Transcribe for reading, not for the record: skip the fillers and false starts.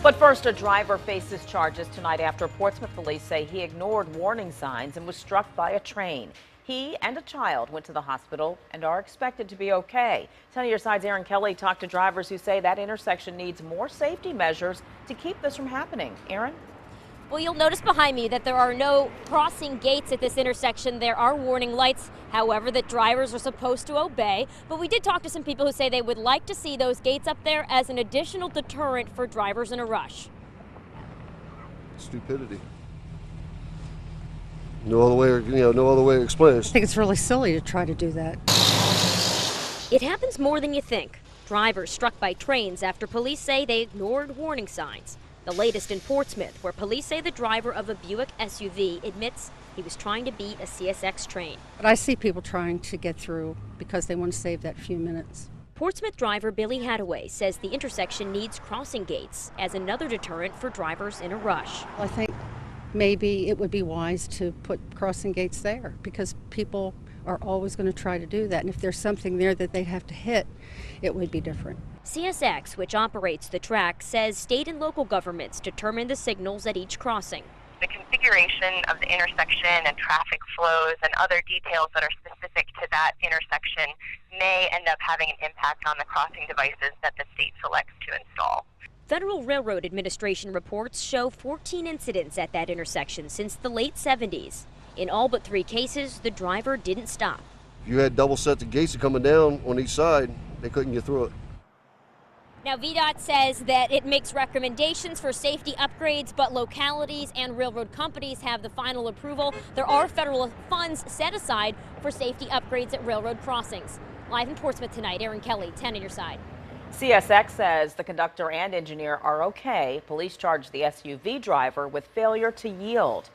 But first, a driver faces charges tonight after Portsmouth police say he ignored warning signs and was struck by a train. He and a child went to the hospital and are expected to be okay. 10 on your side's Erin Kelly talked to drivers who say that intersection needs more safety measures to keep this from happening. Erin? Well, you'll notice behind me that there are no crossing gates at this intersection. There are warning lights, however, that drivers are supposed to obey. But we did talk to some people who say they would like to see those gates up there as an additional deterrent for drivers in a rush. Stupidity. No other way, no other way to explain it. I think it's really silly to try to do that. It happens more than you think. Drivers struck by trains after police say they ignored warning signs. The latest in Portsmouth, where police say the driver of a Buick SUV admits he was trying to beat a CSX train. But I see people trying to get through because they want to save that few minutes. Portsmouth driver Billy Hadaway says the intersection needs crossing gates as another deterrent for drivers in a rush. I think maybe it would be wise to put crossing gates there because people are always going to try to do that. And if there's something there that they have to hit, it would be different. CSX, which operates the track, says state and local governments determine the signals at each crossing. The configuration of the intersection and traffic flows and other details that are specific to that intersection may end up having an impact on the crossing devices that the state selects to install. Federal Railroad Administration reports show 14 incidents at that intersection since the late 70s. In all but 3 cases, the driver didn't stop. You had double sets of gates coming down on each side. They couldn't get through it. Now, VDOT says that it makes recommendations for safety upgrades, but localities and railroad companies have the final approval. There are federal funds set aside for safety upgrades at railroad crossings. Live in Portsmouth tonight, Erin Kelly, 10 on your side. CSX says the conductor and engineer are okay. Police charged the SUV driver with failure to yield.